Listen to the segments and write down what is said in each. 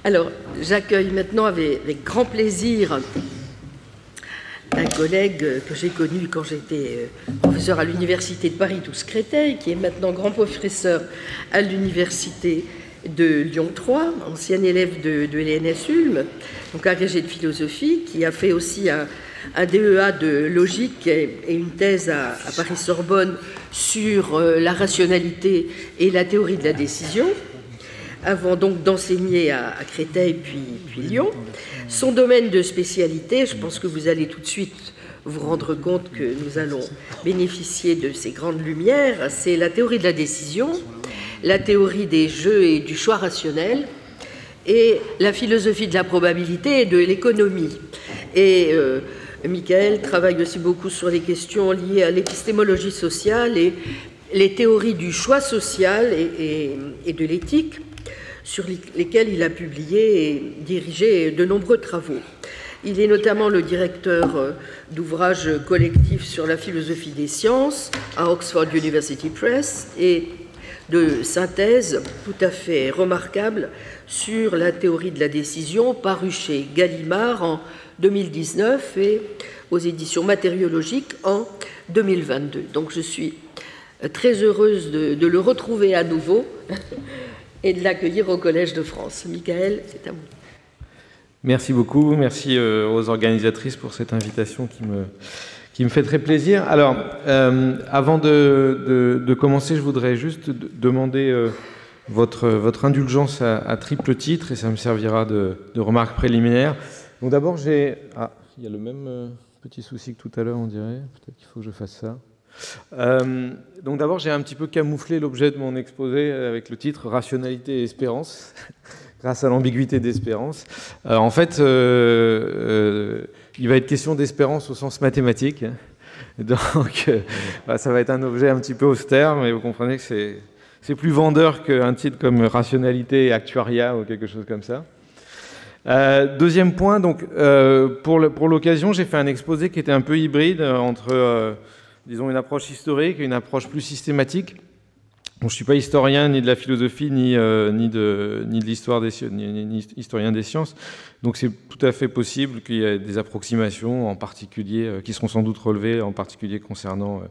Alors, j'accueille maintenant avec grand plaisir un collègue que j'ai connu quand j'étais professeur à l'Université de Paris 12 Créteil, qui est maintenant grand professeur à l'Université de Lyon 3, ancien élève de l'ENS Ulm, donc agrégé de philosophie, qui a fait aussi un DEA de logique et une thèse à Paris-Sorbonne sur la rationalité et la théorie de la décision, avant donc d'enseigner à Créteil puis Lyon. Son domaine de spécialité, je pense que vous allez tout de suite vous rendre compte que nous allons bénéficier de ces grandes lumières, c'est la théorie de la décision, la théorie des jeux et du choix rationnel, et la philosophie de la probabilité et de l'économie. Et Michael travaille aussi beaucoup sur les questions liées à l'épistémologie sociale et les théories du choix social et de l'éthique, sur lesquels il a publié et dirigé de nombreux travaux. Il est notamment le directeur d'ouvrages collectifs sur la philosophie des sciences à Oxford University Press et de synthèse tout à fait remarquable sur la théorie de la décision, paru chez Gallimard en 2019 et aux éditions matériologiques en 2022. Donc je suis très heureuse de le retrouver à nouveau et de l'accueillir au Collège de France. Michael, c'est à vous. Merci beaucoup. Merci aux organisatrices pour cette invitation qui me fait très plaisir. Alors, avant de commencer, je voudrais juste demander votre indulgence à triple titre, et ça me servira de remarque préliminaire. Donc d'abord, il y a le même petit souci que tout à l'heure, on dirait. Peut-être qu'il faut que je fasse ça. Donc d'abord, j'ai un petit peu camouflé l'objet de mon exposé avec le titre « Rationalité et espérance », grâce à l'ambiguïté d'espérance. En fait, il va être question d'espérance au sens mathématique. Donc, ça va être un objet un petit peu austère, mais vous comprenez que c'est plus vendeur qu'un titre comme « Rationalité et actuariat » ou quelque chose comme ça. Deuxième point, donc, pour l'occasion, j'ai fait un exposé qui était un peu hybride entre... disons, une approche historique et une approche plus systématique. Bon, je ne suis pas historien ni de la philosophie, ni de l'histoire ni historien des sciences. Donc c'est tout à fait possible qu'il y ait des approximations, en particulier, qui seront sans doute relevées, en particulier concernant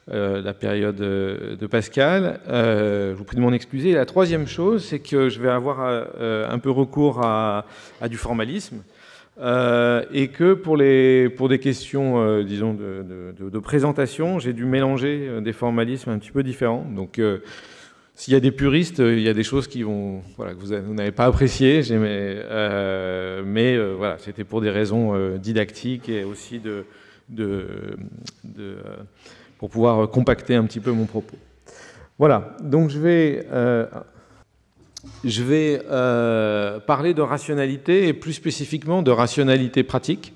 la période de Pascal. Je vous prie de m'en excuser. Et la troisième chose, c'est que je vais avoir un peu recours à du formalisme. Et que pour des questions, disons, de présentation, j'ai dû mélanger des formalismes un petit peu différents. Donc, s'il y a des puristes, il y a des choses que vous n'avez pas appréciées, mais voilà, c'était pour des raisons didactiques et aussi pour pouvoir compacter un petit peu mon propos. Voilà, donc je vais parler de rationalité et plus spécifiquement de rationalité pratique.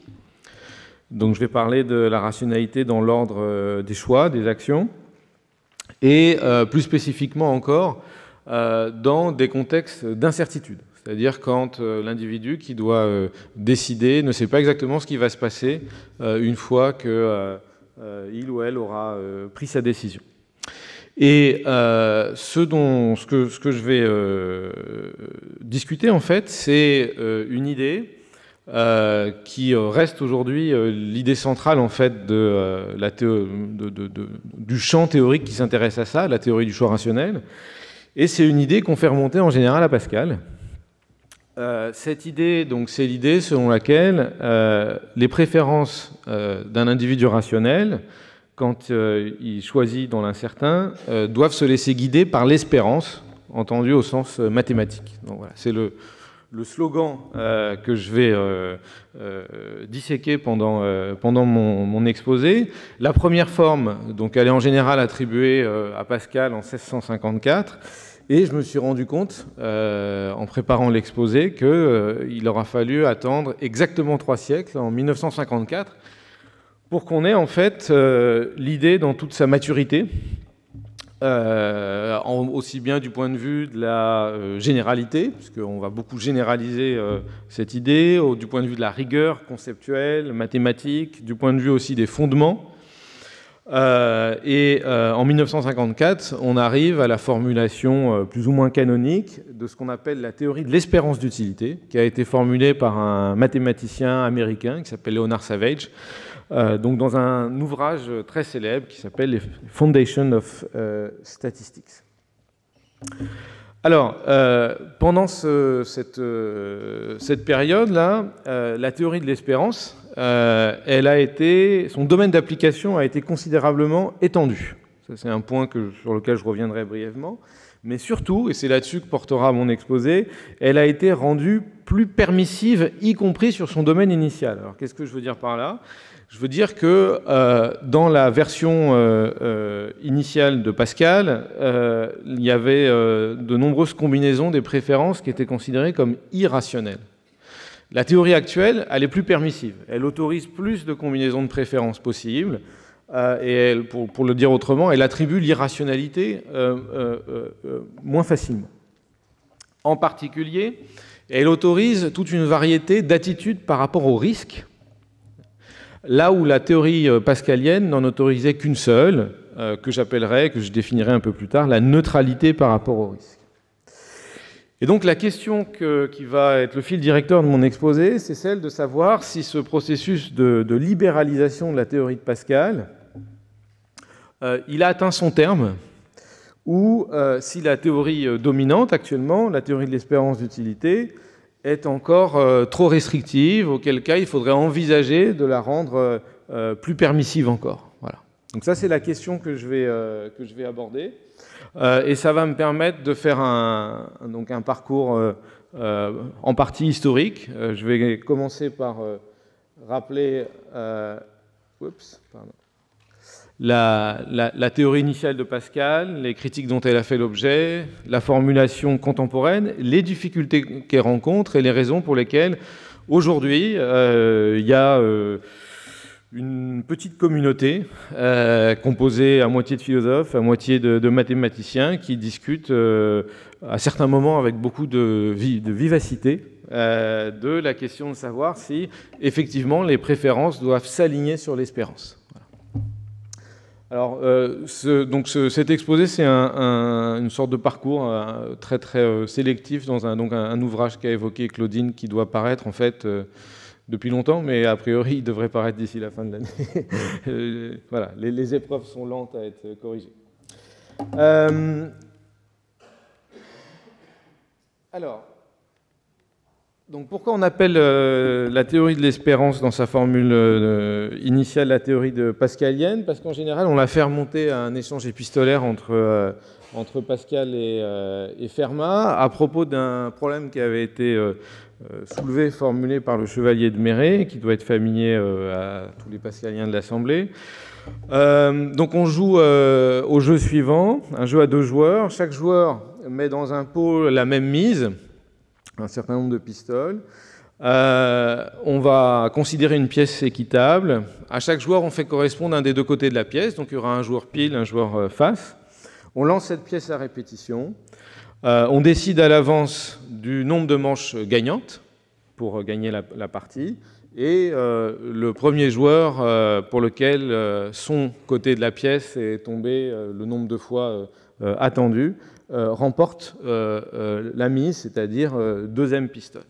Donc je vais parler de la rationalité dans l'ordre des choix, des actions, et plus spécifiquement encore dans des contextes d'incertitude. C'est-à-dire quand l'individu qui doit décider ne sait pas exactement ce qui va se passer une fois qu'il ou elle aura pris sa décision. Et ce que je vais discuter, en fait, c'est une idée qui reste aujourd'hui l'idée centrale, en fait, du champ théorique qui s'intéresse à ça, la théorie du choix rationnel. Et c'est une idée qu'on fait remonter en général à Pascal. Cette idée, donc, c'est l'idée selon laquelle les préférences d'un individu rationnel, quand il choisit dans l'incertain, doivent se laisser guider par l'espérance, entendue au sens mathématique. Donc, voilà, c'est le slogan que je vais disséquer pendant mon exposé. La première forme, donc, elle est en général attribuée à Pascal en 1654, et je me suis rendu compte, en préparant l'exposé, qu'il aura fallu attendre exactement 3 siècles, en 1954, pour qu'on ait en fait l'idée dans toute sa maturité, aussi bien du point de vue de la généralité, puisqu'on va beaucoup généraliser cette idée, du point de vue de la rigueur conceptuelle, mathématique, du point de vue aussi des fondements, En 1954, on arrive à la formulation plus ou moins canonique de ce qu'on appelle la théorie de l'espérance d'utilité, qui a été formulée par un mathématicien américain qui s'appelle Leonard Savage, donc dans un ouvrage très célèbre qui s'appelle les Foundations of Statistics. Alors, pendant cette période-là, la théorie de l'espérance, son domaine d'application a été considérablement étendu. Ça, c'est un point sur lequel je reviendrai brièvement. Mais surtout, et c'est là-dessus que portera mon exposé, elle a été rendue plus permissive, y compris sur son domaine initial. Alors, qu'est-ce que je veux dire par là ? Je veux dire que dans la version initiale de Pascal, il y avait de nombreuses combinaisons des préférences qui étaient considérées comme irrationnelles. La théorie actuelle, elle est plus permissive. Elle autorise plus de combinaisons de préférences possibles. Et elle, pour le dire autrement, elle attribue l'irrationalité moins facilement. En particulier, elle autorise toute une variété d'attitudes par rapport au risque, là où la théorie pascalienne n'en autorisait qu'une seule, que je définirai un peu plus tard, la neutralité par rapport au risque. Et donc la question qui va être le fil directeur de mon exposé, c'est celle de savoir si ce processus de libéralisation de la théorie de Pascal, il a atteint son terme, ou si la théorie dominante actuellement, la théorie de l'espérance d'utilité, est encore trop restrictive, auquel cas il faudrait envisager de la rendre plus permissive encore. Voilà. Donc ça, c'est la question que je vais aborder. Et ça va me permettre de faire un parcours en partie historique. Je vais commencer par rappeler la théorie initiale de Pascal, les critiques dont elle a fait l'objet, la formulation contemporaine, les difficultés qu'elle rencontre et les raisons pour lesquelles aujourd'hui il y a une petite communauté composée à moitié de philosophes, à moitié de mathématiciens qui discutent à certains moments avec beaucoup de vivacité de la question de savoir si effectivement les préférences doivent s'aligner sur l'espérance. Alors, cet exposé, c'est une sorte de parcours très très sélectif dans un ouvrage qu'a évoqué Claudine qui doit paraître en fait depuis longtemps, mais a priori il devrait paraître d'ici la fin de l'année. Voilà, les épreuves sont lentes à être corrigées. Alors, donc pourquoi on appelle la théorie de l'espérance dans sa formule initiale la théorie de pascalienne? Parce qu'en général, on l'a fait remonter à un échange épistolaire entre Pascal et Fermat à propos d'un problème qui avait été soulevé, formulé par le chevalier de Méret, qui doit être familier à tous les pascaliens de l'Assemblée. Donc on joue au jeu suivant, un jeu à 2 joueurs. Chaque joueur met dans un pot la même mise, un certain nombre de pistoles. On va considérer une pièce équitable. À chaque joueur, on fait correspondre un des 2 côtés de la pièce. Donc il y aura un joueur pile, un joueur face. On lance cette pièce à répétition. On décide à l'avance du nombre de manches gagnantes pour gagner la partie. Et le premier joueur pour lequel son côté de la pièce est tombé le nombre de fois attendu remporte la mise, c'est-à-dire 2e pistole.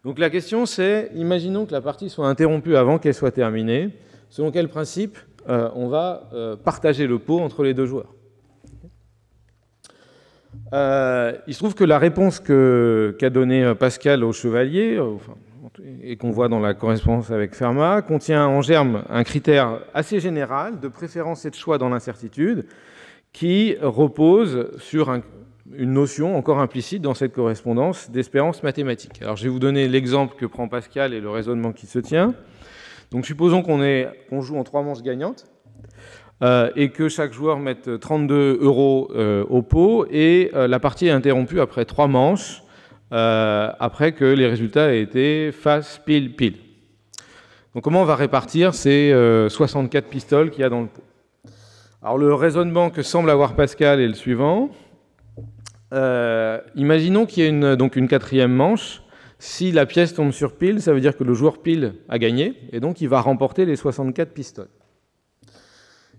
Donc la question c'est, imaginons que la partie soit interrompue avant qu'elle soit terminée. Selon quel principe on va partager le pot entre les 2 joueurs? Il se trouve que la réponse qu'a donnée Pascal au chevalier, et qu'on voit dans la correspondance avec Fermat, contient en germe un critère assez général de préférence et de choix dans l'incertitude qui repose sur une notion encore implicite dans cette correspondance d'espérance mathématique. Alors je vais vous donner l'exemple que prend Pascal et le raisonnement qui se tient. Donc supposons qu'on joue en 3 manches gagnantes et que chaque joueur mette 32 € au pot et la partie est interrompue après 3 manches après que les résultats aient été face, pile, pile. Donc comment on va répartir ces 64 pistoles qu'il y a dans le pot? Alors le raisonnement que semble avoir Pascal est le suivant. Imaginons qu'il y ait une 4e manche. Si la pièce tombe sur pile, ça veut dire que le joueur pile a gagné, et donc il va remporter les 64 pistoles.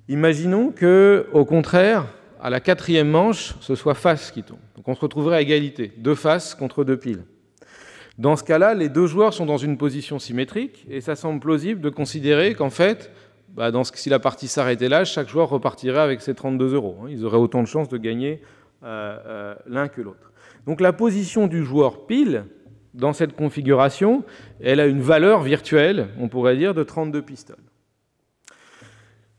Imaginons que, au contraire, à la 4e manche, ce soit face qui tombe. Donc on se retrouverait à égalité, 2 faces contre 2 piles. Dans ce cas-là, les 2 joueurs sont dans une position symétrique et ça semble plausible de considérer qu'en fait, si la partie s'arrêtait là, chaque joueur repartirait avec ses 32 €. Ils auraient autant de chances de gagner l'un que l'autre. Donc la position du joueur pile, dans cette configuration, elle a une valeur virtuelle, on pourrait dire, de 32 pistoles.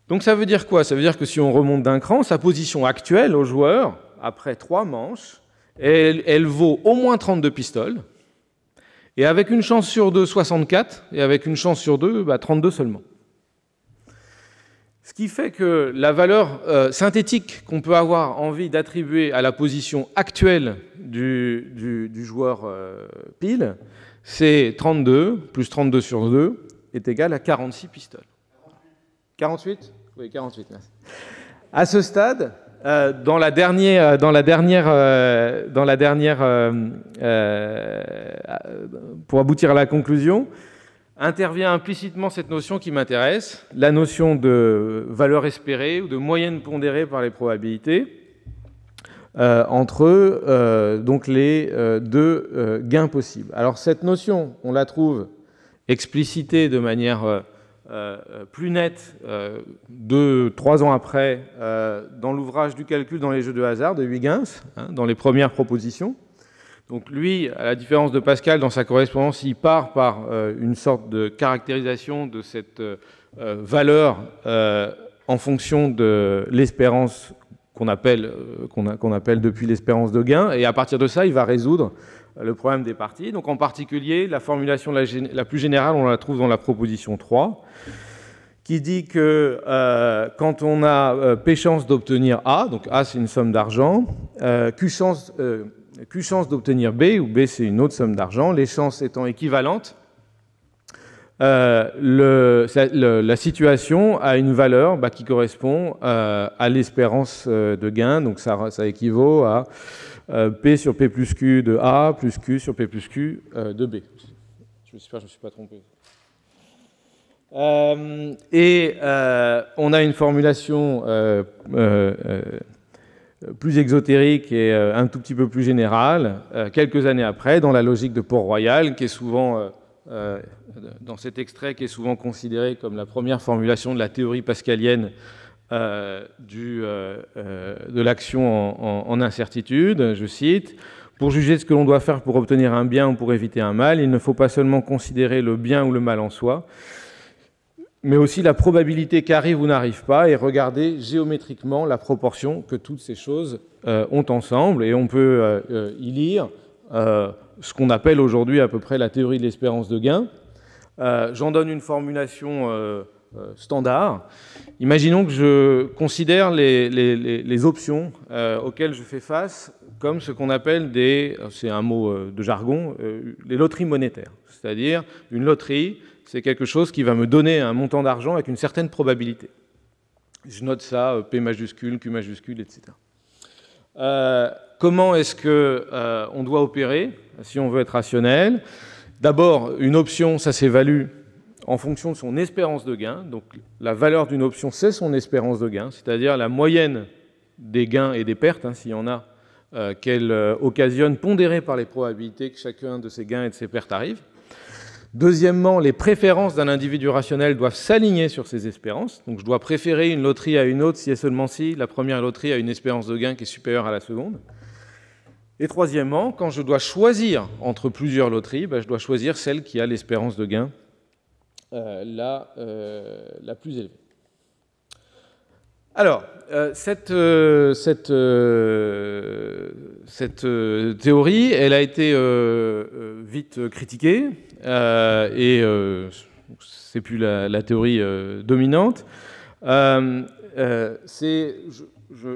Donc ça veut dire quoi? Ça veut dire que si on remonte d'un cran, sa position actuelle au joueur, après 3 manches, elle vaut au moins 32 pistoles, et avec une chance sur 2, 64, et avec une chance sur 2, 32 seulement. Ce qui fait que la valeur synthétique qu'on peut avoir envie d'attribuer à la position actuelle du joueur pile, c'est 32 plus 32 sur 2 est égal à 46 pistoles. 48 ? Oui, 48, merci. À ce stade, pour aboutir à la conclusion, intervient implicitement cette notion qui m'intéresse, la notion de valeur espérée ou de moyenne pondérée par les probabilités entre donc les 2 gains possibles. Alors cette notion, on la trouve explicitée de manière plus nette 2-3 ans après dans l'ouvrage du calcul dans les jeux de hasard de Huygens, dans les premières propositions. Donc lui, à la différence de Pascal, dans sa correspondance, il part par une sorte de caractérisation de cette valeur en fonction de l'espérance qu'on appelle depuis l'espérance de gain, et à partir de ça, il va résoudre le problème des parties. Donc en particulier, la formulation la plus générale, on la trouve dans la proposition 3, qui dit que quand on a P chance d'obtenir A, donc A c'est une somme d'argent, Q chance d'obtenir B, où B c'est une autre somme d'argent, les chances étant équivalentes, la situation a une valeur qui correspond à l'espérance de gain, donc ça équivaut à P sur P plus Q de A plus Q sur P plus Q de B. J'espère que je ne me suis pas trompé. On a une formulation plus exotérique et un tout petit peu plus générale, quelques années après, dans la logique de Port-Royal, qui est souvent, dans cet extrait, qui est souvent considéré comme la première formulation de la théorie pascalienne de l'action en incertitude. Je cite: « Pour juger de ce que l'on doit faire pour obtenir un bien ou pour éviter un mal, il ne faut pas seulement considérer le bien ou le mal en soi, mais aussi la probabilité qu'arrive ou n'arrive pas, et regarder géométriquement la proportion que toutes ces choses ont ensemble. » Et on peut y lire ce qu'on appelle aujourd'hui à peu près la théorie de l'espérance de gain. J'en donne une formulation standard. Imaginons que je considère les options auxquelles je fais face comme ce qu'on appelle c'est un mot de jargon, les loteries monétaires. C'est-à-dire, une loterie, c'est quelque chose qui va me donner un montant d'argent avec une certaine probabilité. Je note ça, P majuscule, Q majuscule, etc. Comment est-ce qu'on doit opérer si on veut être rationnel? D'abord, une option, ça s'évalue en fonction de son espérance de gain. Donc la valeur d'une option, c'est son espérance de gain, c'est-à-dire la moyenne des gains et des pertes, s'il y en a, qu'elle occasionne, pondérée par les probabilités que chacun de ces gains et de ces pertes arrive. Deuxièmement, les préférences d'un individu rationnel doivent s'aligner sur ses espérances. Donc je dois préférer une loterie à une autre si et seulement si la première loterie a une espérance de gain qui est supérieure à la seconde. Et troisièmement, quand je dois choisir entre plusieurs loteries, je dois choisir celle qui a l'espérance de gain la plus élevée. Alors, cette théorie, elle a été vite critiquée, et c'est plus la théorie dominante.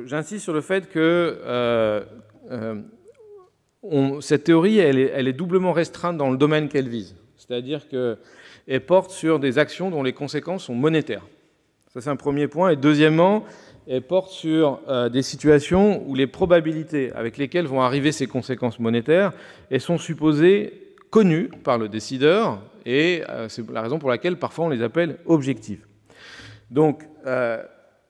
J'insiste sur le fait que cette théorie, elle est doublement restreinte dans le domaine qu'elle vise. C'est-à-dire qu'elle porte sur des actions dont les conséquences sont monétaires. Ça, c'est un premier point. Et deuxièmement, elle porte sur des situations où les probabilités avec lesquelles vont arriver ces conséquences monétaires, elles sont supposées connues par le décideur, et c'est la raison pour laquelle parfois on les appelle objectives. Donc,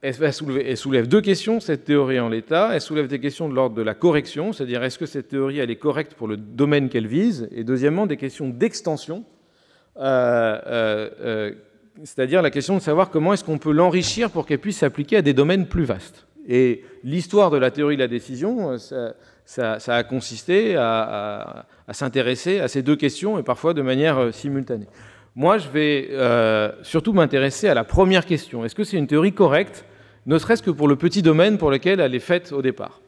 elle soulève deux questions, cette théorie en l'état. Elle soulève des questions de l'ordre de la correction, c'est-à-dire est-ce que cette théorie elle est correcte pour le domaine qu'elle vise, et deuxièmement des questions d'extension, c'est-à-dire la question de savoir comment est-ce qu'on peut l'enrichir pour qu'elle puisse s'appliquer à des domaines plus vastes. Et l'histoire de la théorie de la décision, ça a consisté à s'intéresser à ces deux questions, et parfois de manière simultanée. Moi, je vais surtout m'intéresser à la première question. Est-ce que c'est une théorie correcte, ne serait-ce que pour le petit domaine pour lequel elle est faite au départ?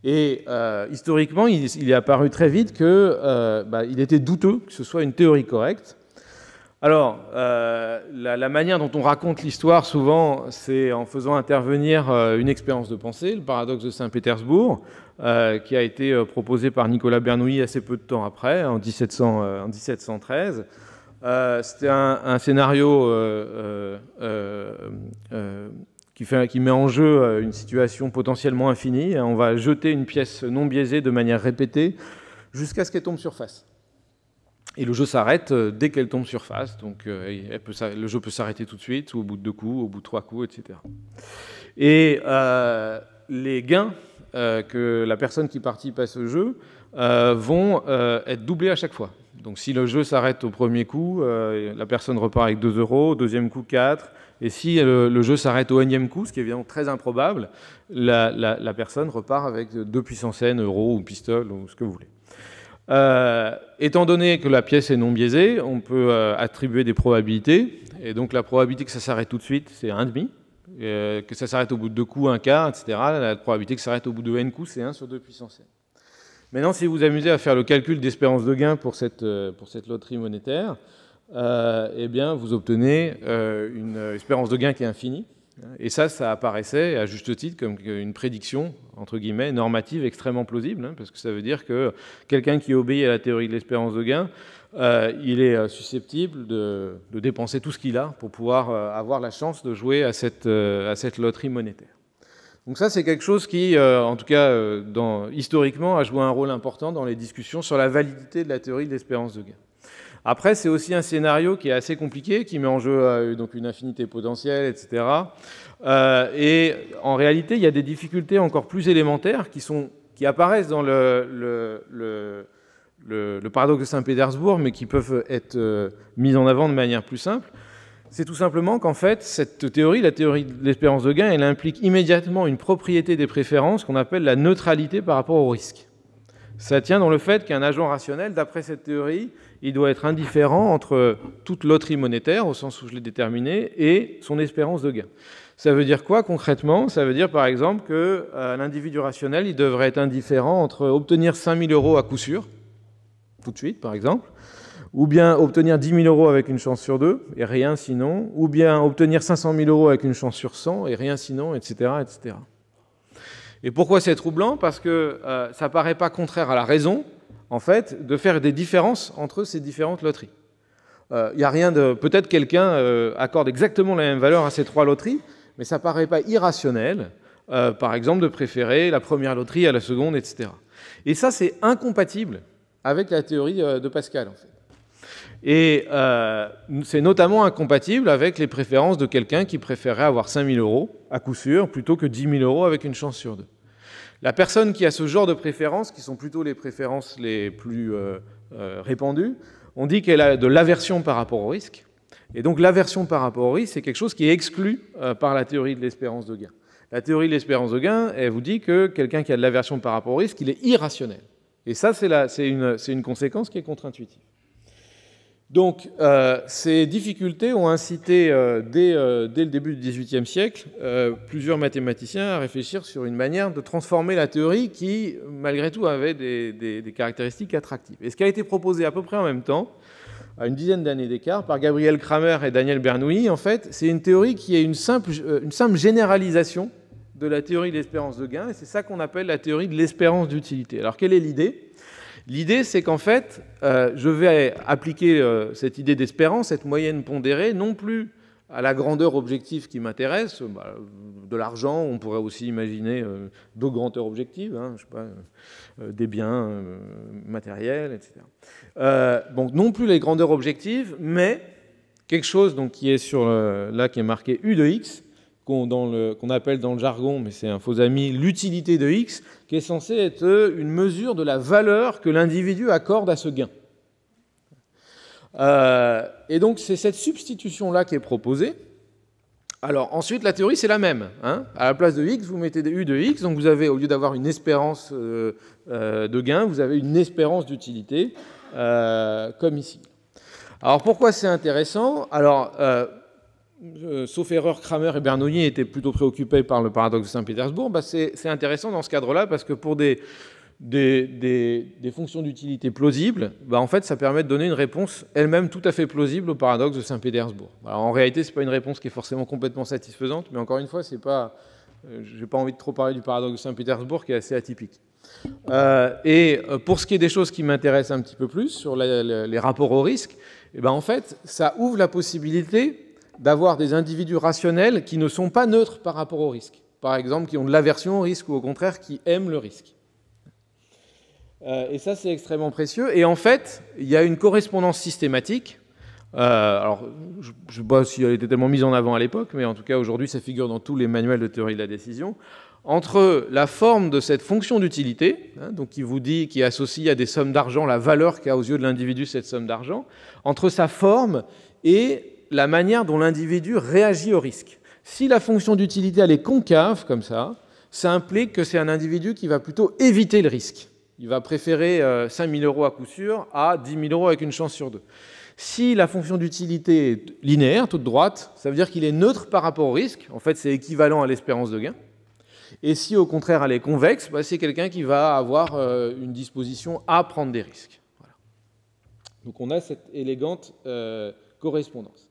Et historiquement, il est apparu très vite qu'il était douteux que ce soit une théorie correcte. Alors, la manière dont on raconte l'histoire, souvent, c'est en faisant intervenir une expérience de pensée, le paradoxe de Saint-Pétersbourg, qui a été proposé par Nicolas Bernoulli assez peu de temps après, en 1713. C'était un scénario qui met en jeu une situation potentiellement infinie. On va jeter une pièce non biaisée de manière répétée jusqu'à ce qu'elle tombe sur face. Et le jeu s'arrête dès qu'elle tombe sur face. Donc le jeu peut s'arrêter tout de suite, ou au bout de 2 coups, au bout de 3 coups, etc. Et les gains que la personne qui participe à ce jeu vont être doublés à chaque fois. Donc si le jeu s'arrête au premier coup, la personne repart avec 2 €, au deuxième coup 4, et si le jeu s'arrête au énième coup, ce qui est évidemment très improbable, la personne repart avec 2 puissance n euros ou pistoles ou ce que vous voulez. Étant donné que la pièce est non biaisée, on peut attribuer des probabilités, et donc la probabilité que ça s'arrête tout de suite, c'est 1,5, que ça s'arrête au bout de 2 coups, 1 quart, etc. La probabilité que ça s'arrête au bout de n coups, c'est 1 sur 2 puissance n. Maintenant, si vous vous amusez à faire le calcul d'espérance de gain pour cette loterie monétaire, eh bien, vous obtenez une espérance de gain qui est infinie. Et ça apparaissait, à juste titre, comme une prédiction, entre guillemets, normative extrêmement plausible, hein, parce que ça veut dire que quelqu'un qui obéit à la théorie de l'espérance de gain, il est susceptible de dépenser tout ce qu'il a pour pouvoir avoir la chance de jouer à cette loterie monétaire. Donc ça, c'est quelque chose qui, en tout cas, historiquement, a joué un rôle important dans les discussions sur la validité de la théorie de l'espérance de gain. Après, c'est aussi un scénario qui est assez compliqué, qui met en jeu donc une infinité potentielle, etc. Et en réalité, il y a des difficultés encore plus élémentaires qui apparaissent dans le paradoxe de Saint-Pétersbourg, mais qui peuvent être mises en avant de manière plus simple. C'est tout simplement qu'en fait, cette théorie, la théorie de l'espérance de gain, elle implique immédiatement une propriété des préférences qu'on appelle la neutralité par rapport au risque. Ça tient dans le fait qu'un agent rationnel, d'après cette théorie, il doit être indifférent entre toute loterie monétaire, au sens où je l'ai déterminé, et son espérance de gain. Ça veut dire quoi concrètement? Ça veut dire par exemple que l'individu rationnel, il devrait être indifférent entre obtenir 5 000 € à coup sûr, tout de suite par exemple, ou bien obtenir 10 000 € avec une chance sur 2, et rien sinon, ou bien obtenir 500 000 € avec une chance sur 100, et rien sinon, etc. etc. Et pourquoi c'est troublant? Parce que ça ne paraît pas contraire à la raison, en fait, de faire des différences entre ces différentes loteries. Y a rien de... Peut-être quelqu'un accorde exactement la même valeur à ces 3 loteries, mais ça ne paraît pas irrationnel, par exemple, de préférer la première loterie à la seconde, etc. Et ça, c'est incompatible avec la théorie de Pascal, en fait. Et c'est notamment incompatible avec les préférences de quelqu'un qui préférerait avoir 5 000 € à coup sûr plutôt que 10 000 € avec une chance sur 2. La personne qui a ce genre de préférences, qui sont plutôt les préférences les plus répandues, on dit qu'elle a de l'aversion par rapport au risque. Et donc l'aversion par rapport au risque, c'est quelque chose qui est exclu par la théorie de l'espérance de gain. La théorie de l'espérance de gain, elle vous dit que quelqu'un qui a de l'aversion par rapport au risque, il est irrationnel. Et ça, c'est une conséquence qui est contre-intuitive. Donc, ces difficultés ont incité, dès le début du XVIIIe siècle, plusieurs mathématiciens à réfléchir sur une manière de transformer la théorie qui, malgré tout, avait des caractéristiques attractives. Et ce qui a été proposé à peu près en même temps, à une dizaine d'années d'écart, par Gabriel Cramer et Daniel Bernoulli, en fait, c'est une théorie qui est une simple généralisation de la théorie de l'espérance de gain, et c'est ça qu'on appelle la théorie de l'espérance d'utilité. Alors, quelle est l'idée ? L'idée, c'est qu'en fait, je vais appliquer cette idée d'espérance, cette moyenne pondérée, non plus à la grandeur objective qui m'intéresse, de l'argent, on pourrait aussi imaginer d'autres grandeurs objectives, hein, je sais pas, des biens matériels, etc. Donc non plus les grandeurs objectives, mais quelque chose donc, qui est là qui est marqué U de x, qu'on appelle dans le jargon, mais c'est un faux ami, l'utilité de X, qui est censée être une mesure de la valeur que l'individu accorde à ce gain. Et donc c'est cette substitution-là qui est proposée. Alors ensuite, la théorie, c'est la même. Hein. À la place de X, vous mettez des U de X, donc vous avez, au lieu d'avoir une espérance de gain, vous avez une espérance d'utilité, comme ici. Alors pourquoi c'est intéressant? Alors, sauf erreur, Cramer et Bernoulli étaient plutôt préoccupés par le paradoxe de Saint-Pétersbourg. Bah, c'est intéressant dans ce cadre-là, parce que pour des fonctions d'utilité plausibles, bah en fait, ça permet de donner une réponse elle-même tout à fait plausible au paradoxe de Saint-Pétersbourg. Alors, en réalité, ce n'est pas une réponse qui est forcément complètement satisfaisante, mais encore une fois, je n'ai pas envie de trop parler du paradoxe de Saint-Pétersbourg, qui est assez atypique. Pour ce qui est des choses qui m'intéressent un petit peu plus, sur les rapports au risque, et ben en fait, ça ouvre la possibilité d'avoir des individus rationnels qui ne sont pas neutres par rapport au risque. Par exemple, qui ont de l'aversion au risque, ou au contraire, qui aiment le risque. Et ça, c'est extrêmement précieux. Et en fait, il y a une correspondance systématique. Alors, je ne sais pas si elle était tellement mise en avant à l'époque, mais en tout cas, aujourd'hui, ça figure dans tous les manuels de théorie de la décision, entre la forme de cette fonction d'utilité, hein, donc qui associe à des sommes d'argent la valeur qu'a aux yeux de l'individu cette somme d'argent, entre sa forme et la manière dont l'individu réagit au risque. Si la fonction d'utilité elle est concave, comme ça implique que c'est un individu qui va plutôt éviter le risque. Il va préférer 5 000 € à coup sûr à 10 000 € avec une chance sur 2. Si la fonction d'utilité est linéaire, toute droite, ça veut dire qu'il est neutre par rapport au risque. En fait, c'est équivalent à l'espérance de gain. Et si au contraire elle est convexe, bah, c'est quelqu'un qui va avoir une disposition à prendre des risques. Voilà. Donc on a cette élégante correspondance.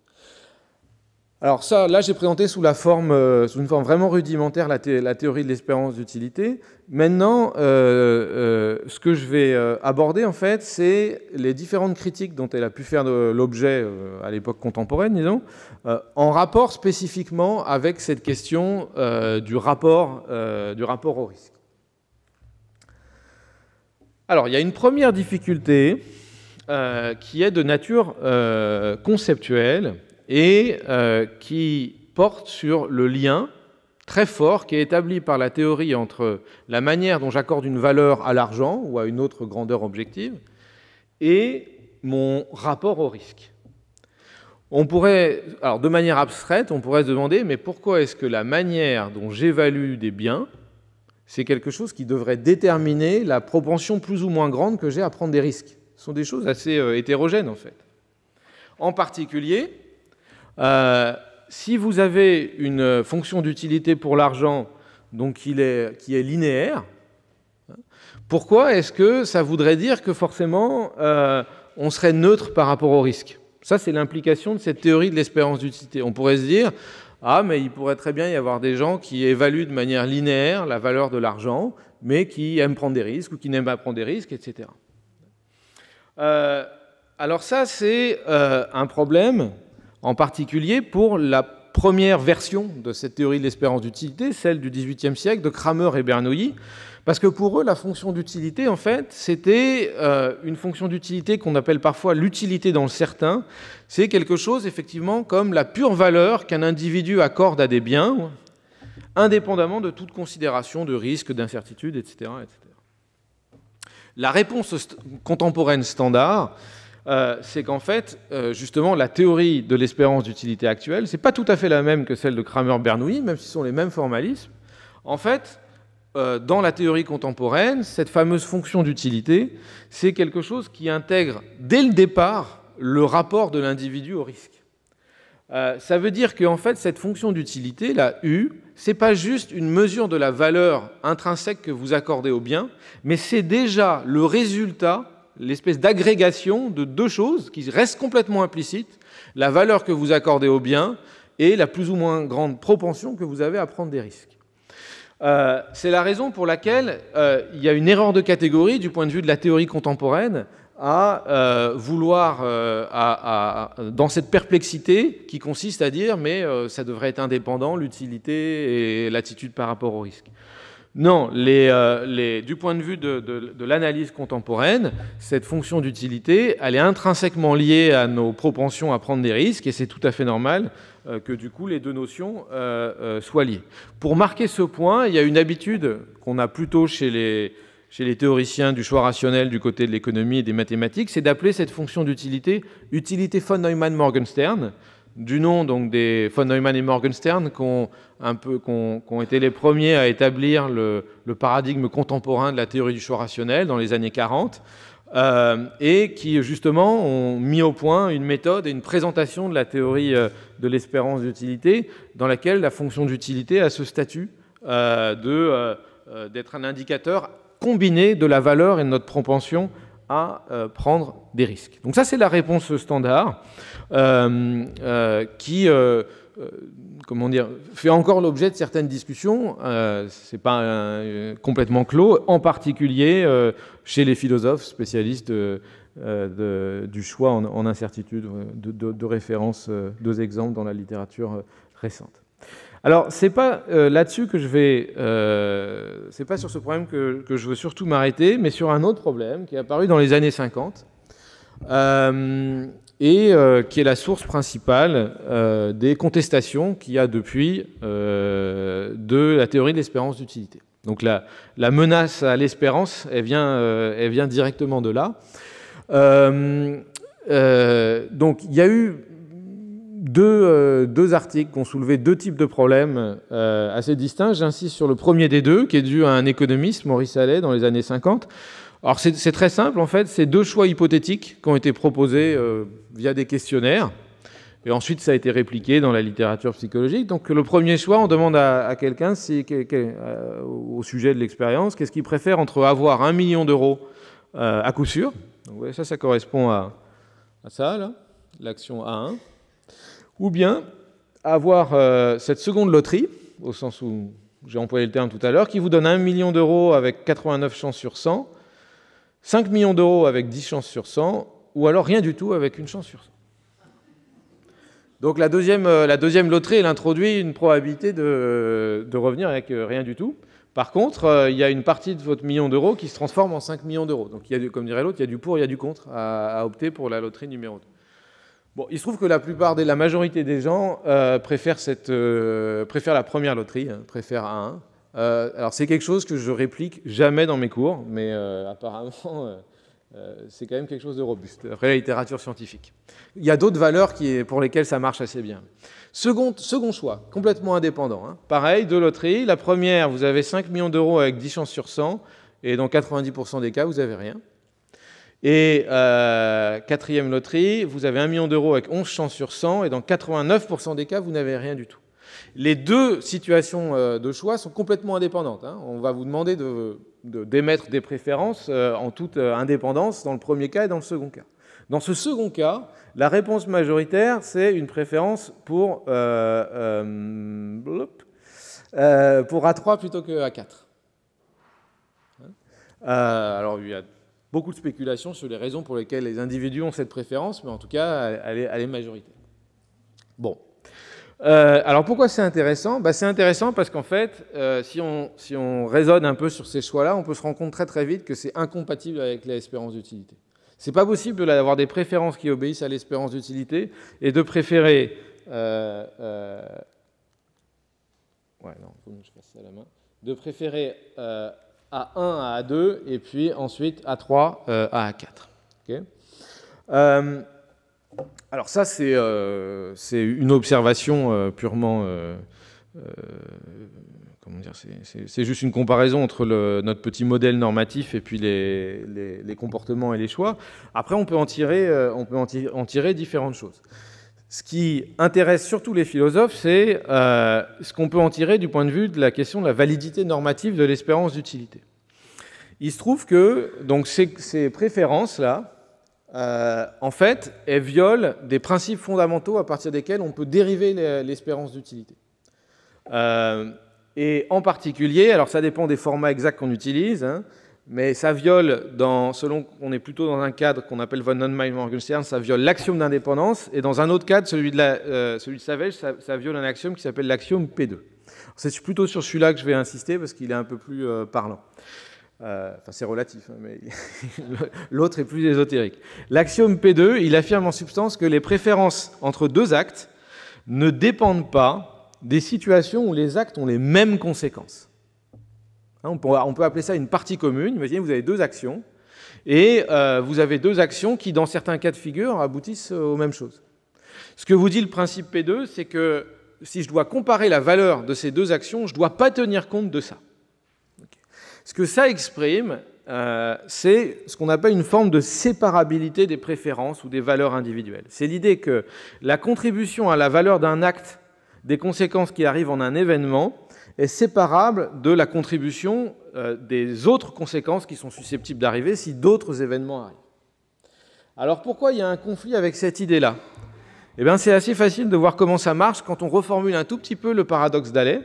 Alors ça, là j'ai présenté sous une forme vraiment rudimentaire la théorie de l'espérance d'utilité. Maintenant, ce que je vais aborder en fait, c'est les différentes critiques dont elle a pu faire l'objet à l'époque contemporaine, disons, en rapport spécifiquement avec cette question du rapport au risque. Alors il y a une première difficulté qui est de nature conceptuelle, et qui porte sur le lien très fort qui est établi par la théorie entre la manière dont j'accorde une valeur à l'argent ou à une autre grandeur objective et mon rapport au risque. Alors de manière abstraite, on pourrait se demander, mais pourquoi est-ce que la manière dont j'évalue des biens, c'est quelque chose qui devrait déterminer la propension plus ou moins grande que j'ai à prendre des risques? Ce sont des choses assez hétérogènes en fait. En particulier, si vous avez une fonction d'utilité pour l'argent donc qui est linéaire, pourquoi est-ce que ça voudrait dire que forcément on serait neutre par rapport au risque? Ça, c'est l'implication de cette théorie de l'espérance d'utilité. On pourrait se dire, ah, mais il pourrait très bien y avoir des gens qui évaluent de manière linéaire la valeur de l'argent, mais qui aiment prendre des risques ou qui n'aiment pas prendre des risques, etc. Alors ça, c'est un problème en particulier pour la première version de cette théorie de l'espérance d'utilité, celle du XVIIIe siècle, de Cramer et Bernoulli, parce que pour eux, la fonction d'utilité, en fait, c'était une fonction d'utilité qu'on appelle parfois l'utilité dans le certain. C'est quelque chose, effectivement, comme la pure valeur qu'un individu accorde à des biens, indépendamment de toute considération de risque, d'incertitude, etc., etc. La réponse contemporaine standard, c'est qu'en fait, justement, la théorie de l'espérance d'utilité actuelle, c'est pas tout à fait la même que celle de Cramer-Bernoulli, même si ce sont les mêmes formalismes. En fait, dans la théorie contemporaine, cette fameuse fonction d'utilité, c'est quelque chose qui intègre dès le départ le rapport de l'individu au risque. Ça veut dire qu'en fait, cette fonction d'utilité, la U, c'est pas juste une mesure de la valeur intrinsèque que vous accordez au bien, mais c'est déjà le résultat, l'espèce d'agrégation de deux choses qui restent complètement implicites, la valeur que vous accordez au bien et la plus ou moins grande propension que vous avez à prendre des risques. C'est la raison pour laquelle il y a une erreur de catégorie du point de vue de la théorie contemporaine à vouloir, dans cette perplexité qui consiste à dire mais ça devrait être indépendant, l'utilité et l'attitude par rapport au risque. Non, du point de vue de l'analyse contemporaine, cette fonction d'utilité, elle est intrinsèquement liée à nos propensions à prendre des risques, et c'est tout à fait normal que du coup les deux notions soient liées. Pour marquer ce point, il y a une habitude qu'on a plutôt chez les théoriciens du choix rationnel du côté de l'économie et des mathématiques, c'est d'appeler cette fonction d'utilité utilité von Neumann-Morgenstern, du nom donc des von Neumann et Morgenstern qui ont été les premiers à établir le paradigme contemporain de la théorie du choix rationnel dans les années 40, et qui justement ont mis au point une méthode et une présentation de la théorie de l'espérance d'utilité dans laquelle la fonction d'utilité a ce statut d'être un indicateur combiné de la valeur et de notre propension à prendre des risques. Donc ça, c'est la réponse standard qui fait encore l'objet de certaines discussions. Ce n'est pas complètement clos, en particulier chez les philosophes spécialistes du choix en incertitude, de référence, deux exemples dans la littérature récente. Alors, c'est pas là-dessus que je vais, c'est pas sur ce problème que je veux surtout m'arrêter, mais sur un autre problème qui est apparu dans les années 50 et qui est la source principale des contestations qu'il y a depuis de la théorie de l'espérance d'utilité. Donc la menace à l'espérance, elle vient directement de là. Donc il y a eu deux articles qui ont soulevé deux types de problèmes assez distincts. J'insiste sur le premier des deux, qui est dû à un économiste, Maurice Allais, dans les années 50. Alors c'est très simple, en fait, c'est deux choix hypothétiques qui ont été proposés via des questionnaires, et ensuite ça a été répliqué dans la littérature psychologique. Donc le premier choix, on demande à quelqu'un, au sujet de l'expérience, qu'est-ce qu'il préfère entre avoir 1 million d'euros à coup sûr, donc, vous voyez, ça correspond à ça, là, l'action A1, ou bien avoir cette seconde loterie, au sens où j'ai employé le terme tout à l'heure, qui vous donne 1 million d'euros avec 89 chances sur 100, 5 millions d'euros avec 10 chances sur 100, ou alors rien du tout avec une chance sur 100. Donc la deuxième loterie, elle introduit une probabilité de revenir avec rien du tout. Par contre, il y a une partie de votre million d'euros qui se transforme en 5 millions d'euros. Donc, comme dirait l'autre, il y a du pour, il y a du contre à opter pour la loterie numéro 2. Bon, il se trouve que la majorité des gens préfèrent la première loterie, préfèrent A1. Alors, c'est quelque chose que je réplique jamais dans mes cours, mais apparemment, c'est quand même quelque chose de robuste, après la littérature scientifique. Il y a d'autres valeurs pour lesquelles ça marche assez bien. Second choix, complètement indépendant. Pareil, deux loteries. La première, vous avez 5 millions d'euros avec 10 chances sur 100, et dans 90% des cas, vous n'avez rien. Et quatrième loterie, vous avez 1 million d'euros avec 11 chances sur 100, et dans 89% des cas, vous n'avez rien du tout. Les deux situations de choix sont complètement indépendantes. On va vous demander d'émettre des préférences en toute indépendance dans le premier cas et dans le second cas. Dans ce second cas, la réponse majoritaire, c'est une préférence pour A3 plutôt que A4. Alors, il y a beaucoup de spéculations sur les raisons pour lesquelles les individus ont cette préférence, mais en tout cas, elle est majoritaire. Bon. Alors, pourquoi c'est intéressant ? C'est intéressant parce qu'en fait, si on raisonne un peu sur ces choix-là, on peut se rendre compte très très vite que c'est incompatible avec l'espérance d'utilité. C'est pas possible d'avoir des préférences qui obéissent à l'espérance d'utilité et de préférer... Ouais, non, il faut que je fasse ça à la main. De préférer A1 à A2 et puis ensuite A3 à A4. Okay, alors ça, c'est une observation purement... comment dire, c'est juste une comparaison entre notre petit modèle normatif et puis les comportements et les choix. Après, on peut en tirer différentes choses. Ce qui intéresse surtout les philosophes, c'est ce qu'on peut en tirer du point de vue de la question de la validité normative de l'espérance d'utilité. Il se trouve que donc, ces préférences-là, en fait, elles violent des principes fondamentaux à partir desquels on peut dériver l'espérance d'utilité. Et en particulier, alors ça dépend des formats exacts qu'on utilise, mais ça viole, selon qu'on est plutôt dans un cadre qu'on appelle von Neumann-Morgenstern, ça viole l'axiome d'indépendance, et dans un autre cadre, celui de Savage, ça viole un axiome qui s'appelle l'axiome P2. C'est plutôt sur celui-là que je vais insister parce qu'il est un peu plus parlant. Enfin, c'est relatif, hein, mais l'autre est plus ésotérique. L'axiome P2, il affirme en substance que les préférences entre deux actes ne dépendent pas des situations où les actes ont les mêmes conséquences. Hein, on peut appeler ça une partie commune. Imaginez, vous avez deux actions, et vous avez deux actions qui, dans certains cas de figure, aboutissent aux mêmes choses. Ce que vous dit le principe P2, c'est que si je dois comparer la valeur de ces deux actions, je ne dois pas tenir compte de ça. Ce que ça exprime, c'est ce qu'on appelle une forme de séparabilité des préférences ou des valeurs individuelles. C'est l'idée que la contribution à la valeur d'un acte, des conséquences qui arrivent en un événement, est séparable de la contribution des autres conséquences qui sont susceptibles d'arriver si d'autres événements arrivent. Alors pourquoi il y a un conflit avec cette idée-là ? Eh bien, c'est assez facile de voir comment ça marche quand on reformule un tout petit peu le paradoxe d'Halley.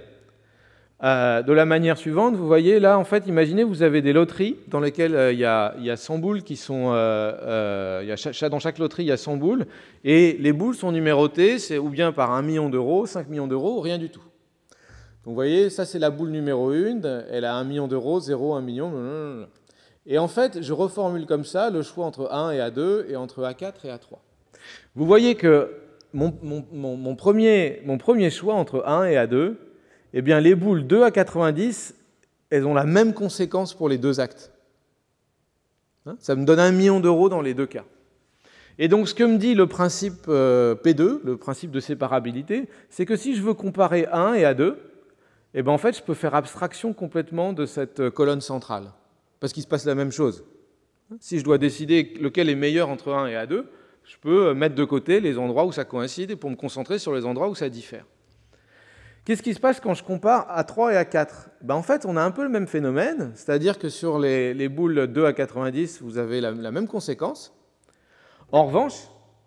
De la manière suivante, vous voyez là, en fait, imaginez, vous avez des loteries dans lesquelles il y a 100 boules qui sont... dans chaque loterie, il y a 100 boules, et les boules sont numérotées, c'est ou bien par 1 million d'euros, 5 millions d'euros, ou rien du tout. Donc vous voyez, ça c'est la boule numéro 1, elle a 1 million d'euros, 0, 1 million... Et en fait, je reformule comme ça le choix entre 1 et A2, et entre A4 et A3. Vous voyez que mon premier choix entre 1 et A2, eh bien, les boules 2 à 90, elles ont la même conséquence pour les deux actes. Hein, ça me donne 1 million d'euros dans les deux cas. Et donc, ce que me dit le principe P2, le principe de séparabilité, c'est que si je veux comparer 1 et A2, eh bien, en fait, je peux faire abstraction complètement de cette colonne centrale, parce qu'il se passe la même chose. Si je dois décider lequel est meilleur entre 1 et A2, je peux mettre de côté les endroits où ça coïncide pour me concentrer sur les endroits où ça diffère. Qu'est-ce qui se passe quand je compare A3 et A4 ? Ben en fait, on a un peu le même phénomène, c'est-à-dire que sur les boules 2 à 90, vous avez la même conséquence. En revanche,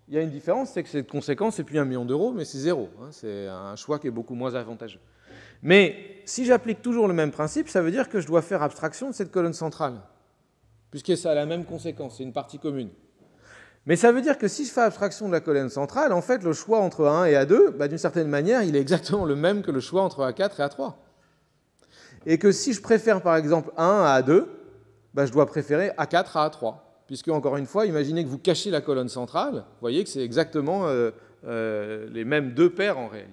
il y a une différence, c'est que cette conséquence, c'est plus 1 million d'euros, mais c'est 0. Hein, c'est un choix qui est beaucoup moins avantageux. Mais si j'applique toujours le même principe, ça veut dire que je dois faire abstraction de cette colonne centrale, puisque ça a la même conséquence, c'est une partie commune. Mais ça veut dire que si je fais abstraction de la colonne centrale, en fait, le choix entre A1 et A2, bah, d'une certaine manière, il est exactement le même que le choix entre A4 et A3. Et que si je préfère, par exemple, A1 à A2, bah, je dois préférer A4 à A3. Puisque, encore une fois, imaginez que vous cachez la colonne centrale, vous voyez que c'est exactement les mêmes deux paires en réalité.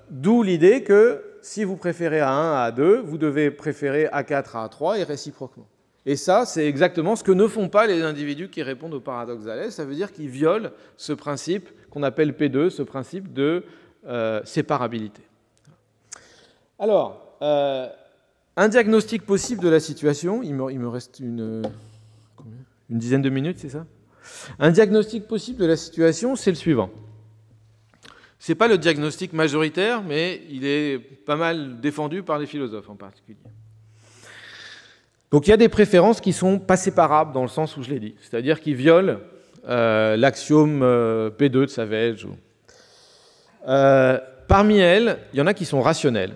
D'où l'idée que si vous préférez A1 à A2, vous devez préférer A4 à A3 et réciproquement. Et ça, c'est exactement ce que ne font pas les individus qui répondent au paradoxe d'Halley. Ça veut dire qu'ils violent ce principe qu'on appelle P2, ce principe de séparabilité. Alors, un diagnostic possible de la situation, il me reste une dizaine de minutes, c'est ça ? Un diagnostic possible de la situation, c'est le suivant. Ce n'est pas le diagnostic majoritaire, mais il est pas mal défendu par les philosophes en particulier. Donc il y a des préférences qui ne sont pas séparables dans le sens où je l'ai dit, c'est-à-dire qui violent l'axiome P2 de Savage. Parmi elles, il y en a qui sont rationnelles,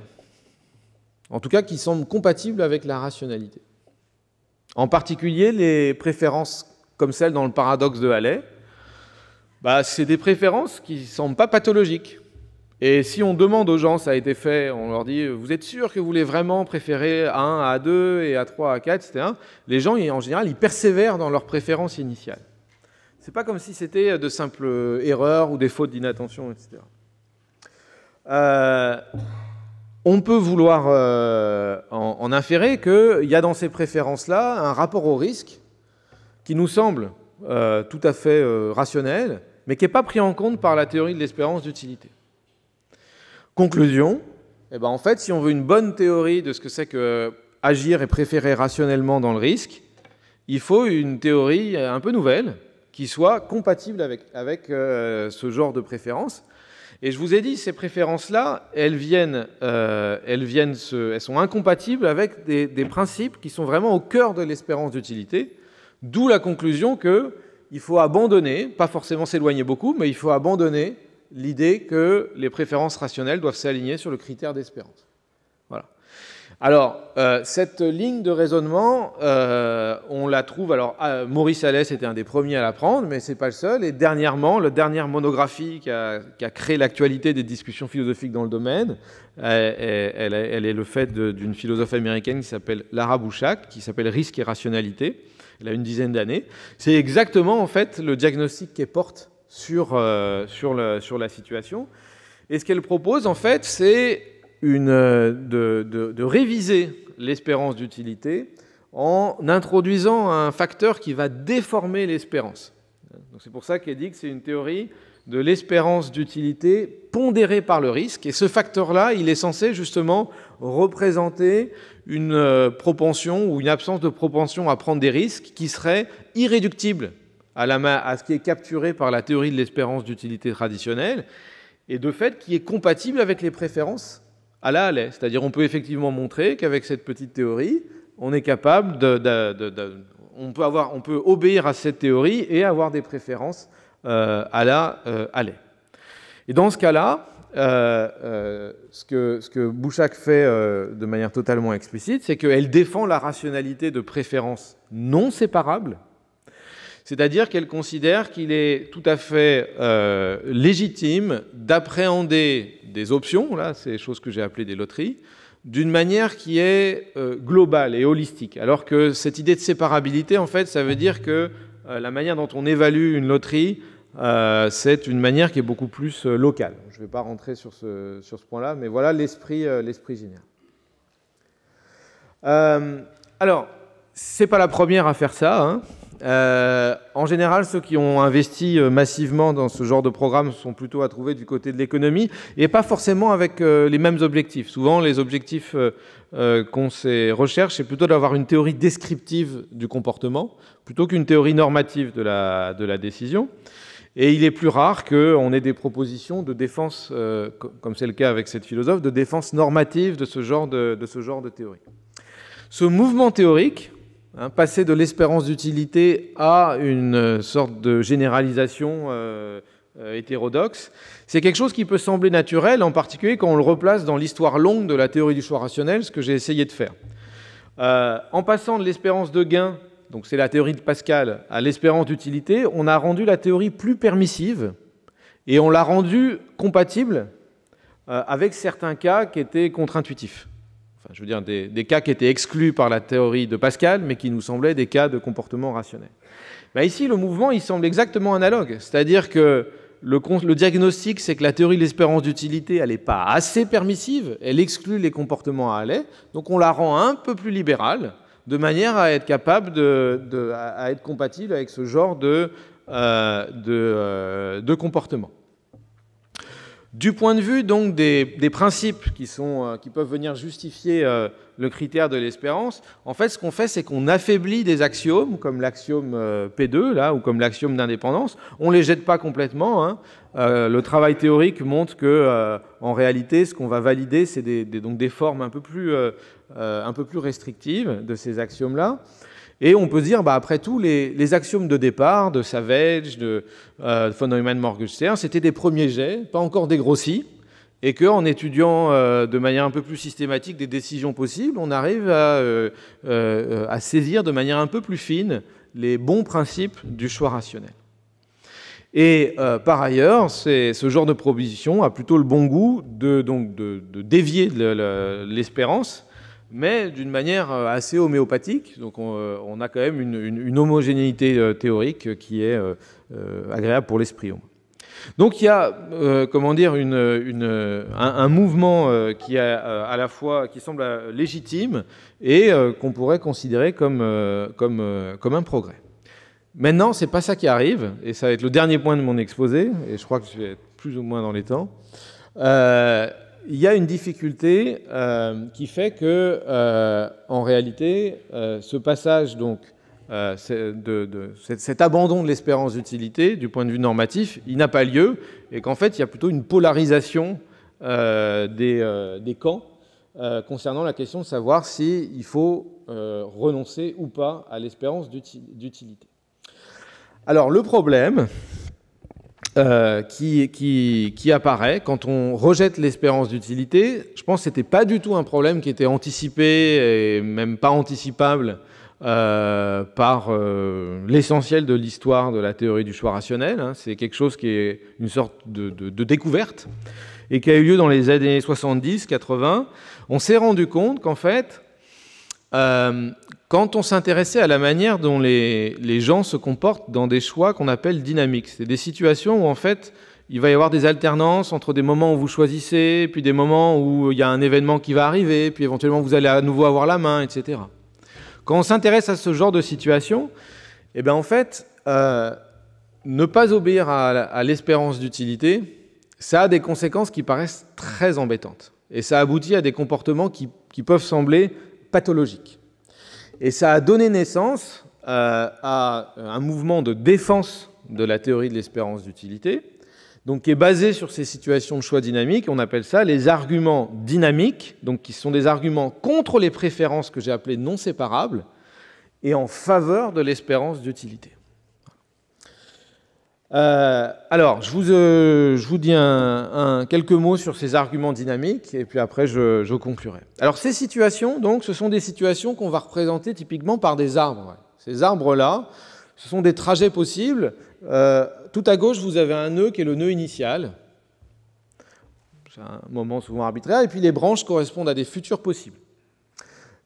en tout cas qui semblent compatibles avec la rationalité. En particulier, les préférences comme celles dans le paradoxe de Halley, bah, c'est des préférences qui ne semblent pas pathologiques. Et si on demande aux gens, ça a été fait, on leur dit « Vous êtes sûr que vous voulez vraiment préférer A1 à A2 et A3 à A4, etc. » Les gens, en général, ils persévèrent dans leurs préférences initiales. Ce n'est pas comme si c'était de simples erreurs ou des fautes d'inattention, etc. On peut vouloir en inférer qu'il y a dans ces préférences-là un rapport au risque qui nous semble tout à fait rationnel, mais qui n'est pas pris en compte par la théorie de l'espérance d'utilité. Conclusion, eh ben en fait, si on veut une bonne théorie de ce que c'est que agir et préférer rationnellement dans le risque, il faut une théorie un peu nouvelle qui soit compatible avec ce genre de préférences. Et je vous ai dit, ces préférences-là, elles sont incompatibles avec des principes qui sont vraiment au cœur de l'espérance d'utilité, d'où la conclusion qu'il faut abandonner, pas forcément s'éloigner beaucoup, mais il faut abandonner l'idée que les préférences rationnelles doivent s'aligner sur le critère d'espérance. Voilà. Alors, cette ligne de raisonnement, on la trouve... Alors, Maurice Allais était un des premiers à la prendre, mais ce n'est pas le seul. Et dernièrement, la dernière monographie qui a créé l'actualité des discussions philosophiques dans le domaine, elle est le fait d'une philosophe américaine qui s'appelle Lara Bouchak, qui s'appelle « Risque et rationalité ». Elle a une dizaine d'années. C'est exactement, en fait, le diagnostic qu'elle porte sur la situation. Et ce qu'elle propose, en fait, c'est de réviser l'espérance d'utilité en introduisant un facteur qui va déformer l'espérance. C'est pour ça qu'elle dit que c'est une théorie de l'espérance d'utilité pondérée par le risque. Et ce facteur-là, il est censé justement représenter une propension ou une absence de propension à prendre des risques qui serait irréductible à ce qui est capturé par la théorie de l'espérance d'utilité traditionnelle, et de fait qui est compatible avec les préférences à la Allais. C'est-à-dire on peut effectivement montrer qu'avec cette petite théorie, on est capable on peut obéir à cette théorie et avoir des préférences à la Allais. Et dans ce cas-là, ce que Bouchak fait de manière totalement explicite, c'est qu'elle défend la rationalité de préférences non séparables. C'est-à-dire qu'elle considère qu'il est tout à fait légitime d'appréhender des options, là, c'est les choses que j'ai appelées des loteries, d'une manière qui est globale et holistique. Alors que cette idée de séparabilité, en fait, ça veut dire que la manière dont on évalue une loterie, c'est une manière qui est beaucoup plus locale. Je ne vais pas rentrer sur ce point-là, mais voilà l'esprit général. Alors, ce n'est pas la première à faire ça, hein. En général, ceux qui ont investi massivement dans ce genre de programme sont plutôt à trouver du côté de l'économie et pas forcément avec les mêmes objectifs. Souvent, les objectifs qu'ont ces recherches, c'est plutôt d'avoir une théorie descriptive du comportement plutôt qu'une théorie normative de la décision. Et il est plus rare qu'on ait des propositions de défense, comme c'est le cas avec cette philosophe, de défense normative de ce genre de théorie. Ce mouvement théorique, passer de l'espérance d'utilité à une sorte de généralisation hétérodoxe, c'est quelque chose qui peut sembler naturel, en particulier quand on le replace dans l'histoire longue de la théorie du choix rationnel, ce que j'ai essayé de faire. En passant de l'espérance de gain, donc c'est la théorie de Pascal, à l'espérance d'utilité, on a rendu la théorie plus permissive et on l'a rendue compatible avec certains cas qui étaient contre-intuitifs. Enfin, je veux dire des cas qui étaient exclus par la théorie de Pascal, mais qui nous semblaient des cas de comportement rationnel. Ben ici, le mouvement, il semble exactement analogue. C'est-à-dire que le diagnostic, c'est que la théorie de l'espérance d'utilité, elle n'est pas assez permissive, elle exclut les comportements à Allais, donc on la rend un peu plus libérale, de manière à être capable à être compatible avec ce genre de comportement. Du point de vue donc des principes qui peuvent venir justifier le critère de l'espérance, en fait, ce qu'on fait, c'est qu'on affaiblit des axiomes, comme l'axiome P2, là, ou comme l'axiome d'indépendance. On ne les jette pas complètement, hein. Le travail théorique montre que, en réalité, ce qu'on va valider, c'est donc des formes un peu plus restrictives de ces axiomes-là. Et on peut se dire, après tout, les axiomes de départ de Savage, de von Neumann-Morgenstern, c'était des premiers jets, pas encore dégrossis, et qu'en étudiant de manière un peu plus systématique des décisions possibles, on arrive à saisir de manière un peu plus fine les bons principes du choix rationnel. Et par ailleurs, ce genre de proposition a plutôt le bon goût de dévier de l'espérance, mais d'une manière assez homéopathique. Donc on a quand même une homogénéité théorique qui est agréable pour l'esprit. Donc il y a un mouvement qui semble légitime et qu'on pourrait considérer comme un progrès. Maintenant, ce n'est pas ça qui arrive, et ça va être le dernier point de mon exposé, et je crois que je vais être plus ou moins dans les temps. Il y a une difficulté qui fait que, en réalité, ce passage, donc, cet abandon de l'espérance d'utilité, du point de vue normatif, il n'a pas lieu, et qu'en fait, il y a plutôt une polarisation des camps concernant la question de savoir s'il faut renoncer ou pas à l'espérance d'utilité. Alors, le problème, qui apparaît quand on rejette l'espérance d'utilité. Je pense que ce n'était pas du tout un problème qui était anticipé et même pas anticipable par l'essentiel de l'histoire de la théorie du choix rationnel. C'est quelque chose qui est une sorte de découverte et qui a eu lieu dans les années 70-80. On s'est rendu compte qu'en fait, quand on s'intéressait à la manière dont les gens se comportent dans des choix qu'on appelle dynamiques, c'est des situations où en fait il va y avoir des alternances entre des moments où vous choisissez, puis des moments où il y a un événement qui va arriver, puis éventuellement vous allez à nouveau avoir la main, etc. Quand on s'intéresse à ce genre de situation, eh bien en fait, ne pas obéir à l'espérance d'utilité, ça a des conséquences qui paraissent très embêtantes. Et ça aboutit à des comportements qui peuvent sembler pathologiques. Et ça a donné naissance à un mouvement de défense de la théorie de l'espérance d'utilité, donc qui est basé sur ces situations de choix dynamiques. On appelle ça les arguments dynamiques, donc qui sont des arguments contre les préférences que j'ai appelées non séparables et en faveur de l'espérance d'utilité. Alors, je vous dis quelques mots sur ces arguments dynamiques et puis après je conclurai. Alors, ces situations, donc, ce sont des situations qu'on va représenter typiquement par des arbres. Ces arbres-là, ce sont des trajets possibles. Tout à gauche, vous avez un nœud qui est le nœud initial. C'est un moment souvent arbitraire. Et puis les branches correspondent à des futurs possibles.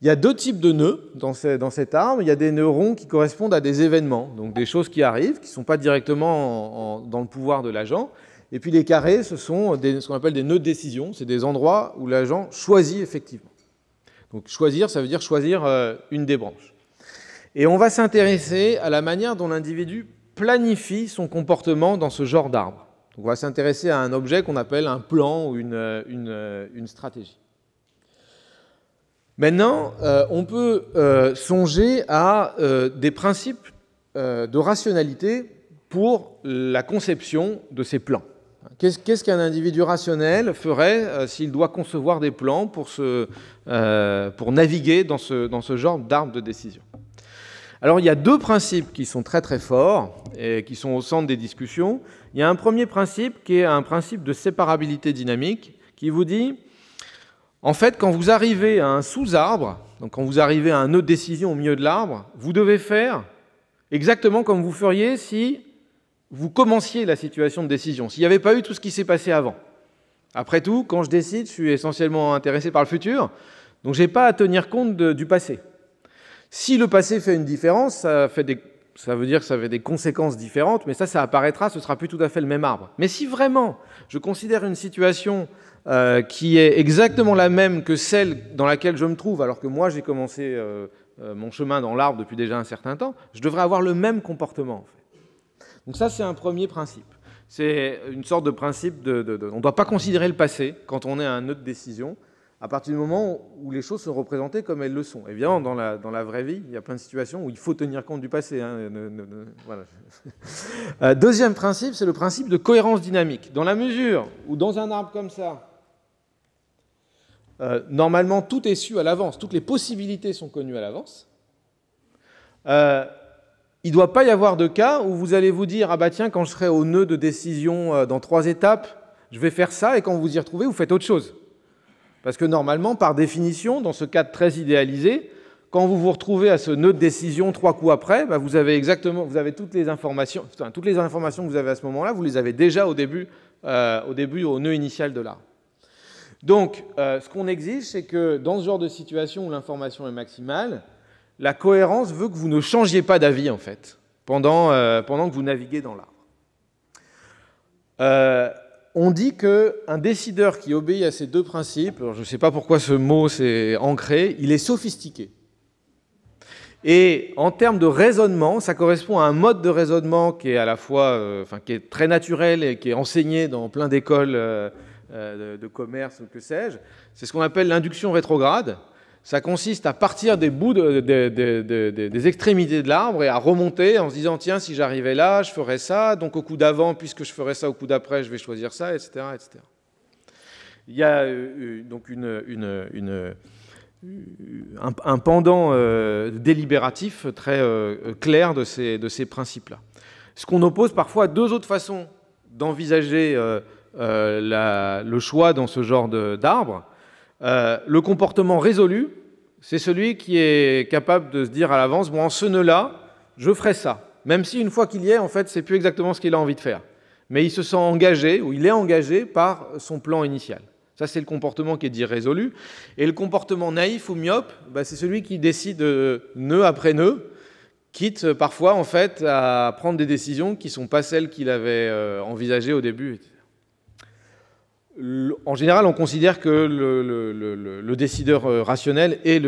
Il y a deux types de nœuds dans cet arbre. Il y a des nœuds ronds qui correspondent à des événements, donc des choses qui arrivent, qui ne sont pas directement dans le pouvoir de l'agent. Et puis les carrés, ce sont ce qu'on appelle des nœuds de décision. C'est des endroits où l'agent choisit effectivement. Donc choisir, ça veut dire choisir une des branches. Et on va s'intéresser à la manière dont l'individu planifie son comportement dans ce genre d'arbre. Donc on va s'intéresser à un objet qu'on appelle un plan ou une stratégie. Maintenant, on peut songer à des principes de rationalité pour la conception de ces plans. Qu'est-ce qu'un individu rationnel ferait s'il doit concevoir des plans pour naviguer dans ce genre d'arbre de décision? Alors, il y a deux principes qui sont très très forts et qui sont au centre des discussions. Il y a un premier principe qui est un principe de séparabilité dynamique qui vous dit, en fait, quand vous arrivez à un sous-arbre, donc quand vous arrivez à un nœud de décision au milieu de l'arbre, vous devez faire exactement comme vous feriez si vous commenciez la situation de décision, s'il n'y avait pas eu tout ce qui s'est passé avant. Après tout, quand je décide, je suis essentiellement intéressé par le futur, donc je n'ai pas à tenir compte du passé. Si le passé fait une différence, ça veut dire que ça fait des conséquences différentes, mais ça apparaîtra, ce ne sera plus tout à fait le même arbre. Mais si vraiment je considère une situation qui est exactement la même que celle dans laquelle je me trouve, alors que moi j'ai commencé mon chemin dans l'arbre depuis déjà un certain temps, je devrais avoir le même comportement en fait. Donc ça c'est un premier principe. C'est une sorte de principe on ne doit pas considérer le passé quand on est à un nœud de décision, à partir du moment où les choses sont représentées comme elles le sont. Évidemment, dans la vraie vie, il y a plein de situations où il faut tenir compte du passé. Voilà. Deuxième principe, c'est le principe de cohérence dynamique. Dans la mesure où, dans un arbre comme ça, normalement, tout est su à l'avance, toutes les possibilités sont connues à l'avance, il ne doit pas y avoir de cas où vous allez vous dire « Ah bah tiens, quand je serai au nœud de décision dans 3 étapes, je vais faire ça » et quand vous vous y retrouvez, vous faites autre chose. Parce que normalement, par définition, dans ce cadre très idéalisé, quand vous vous retrouvez à ce nœud de décision 3 coups après, bah vous avez toutes les informations que vous avez à ce moment-là, vous les avez déjà au début au nœud initial de l'arbre. Donc, ce qu'on exige, c'est que dans ce genre de situation où l'information est maximale, la cohérence veut que vous ne changiez pas d'avis, en fait, pendant que vous naviguez dans l'arbre. On dit qu'un décideur qui obéit à ces deux principes, alors je ne sais pas pourquoi ce mot s'est ancré, il est sophistiqué. Et en termes de raisonnement, ça correspond à un mode de raisonnement qui est à la fois, qui est très naturel et qui est enseigné dans plein d'écoles de commerce ou que sais-je. C'est ce qu'on appelle l'induction rétrograde. Ça consiste à partir des bouts des extrémités de l'arbre et à remonter en se disant « Tiens, si j'arrivais là, je ferais ça. Donc au coup d'avant, puisque je ferais ça au coup d'après, je vais choisir ça, etc. etc. » Il y a donc un pendant délibératif très clair de ces principes-là. Ce qu'on oppose parfois à deux autres façons d'envisager le choix dans ce genre d'arbre. Le comportement résolu, c'est celui qui est capable de se dire à l'avance, bon, en ce nœud-là, je ferai ça. Même si une fois qu'il y est, en fait, c'est plus exactement ce qu'il a envie de faire. Mais il se sent engagé, ou il est engagé par son plan initial. Ça, c'est le comportement qui est dit résolu. Et le comportement naïf ou myope, c'est celui qui décide nœud après nœud, quitte parfois, en fait, à prendre des décisions qui ne sont pas celles qu'il avait envisagées au début. En général, on considère que le décideur rationnel est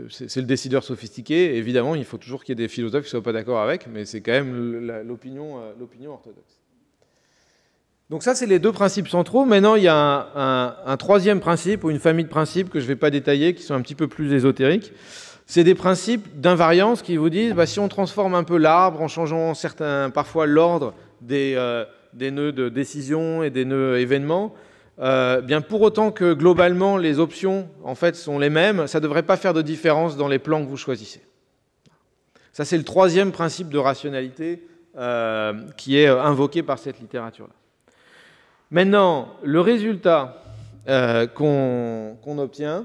c'est le décideur sophistiqué. Évidemment, il faut toujours qu'il y ait des philosophes qui ne soient pas d'accord avec, mais c'est quand même l'opinion orthodoxe. Donc ça, c'est les deux principes centraux. Maintenant, il y a un troisième principe, ou une famille de principes que je ne vais pas détailler, qui sont un petit peu plus ésotériques. C'est des principes d'invariance qui vous disent, si on transforme un peu l'arbre en changeant parfois l'ordre des nœuds de décision et des nœuds événements, bien pour autant que globalement les options en fait sont les mêmes, ça ne devrait pas faire de différence dans les plans que vous choisissez. Ça, c'est le troisième principe de rationalité qui est invoqué par cette littérature-là. Maintenant, le résultat qu'on obtient,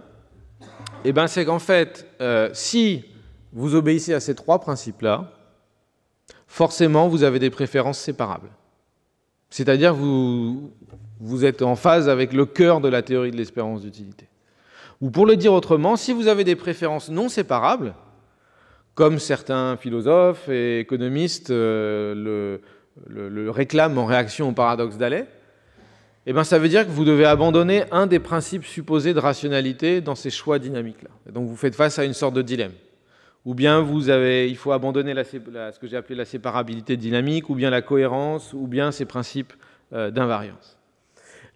c'est qu'en fait, si vous obéissez à ces trois principes-là, forcément, vous avez des préférences séparables. C'est-à-dire vous êtes en phase avec le cœur de la théorie de l'espérance d'utilité. Ou pour le dire autrement, si vous avez des préférences non séparables, comme certains philosophes et économistes le réclament en réaction au paradoxe d'Allais, ça veut dire que vous devez abandonner un des principes supposés de rationalité dans ces choix dynamiques-là. Et donc vous faites face à une sorte de dilemme. Ou bien il faut abandonner ce que j'ai appelé la séparabilité dynamique, ou bien la cohérence, ou bien ces principes d'invariance.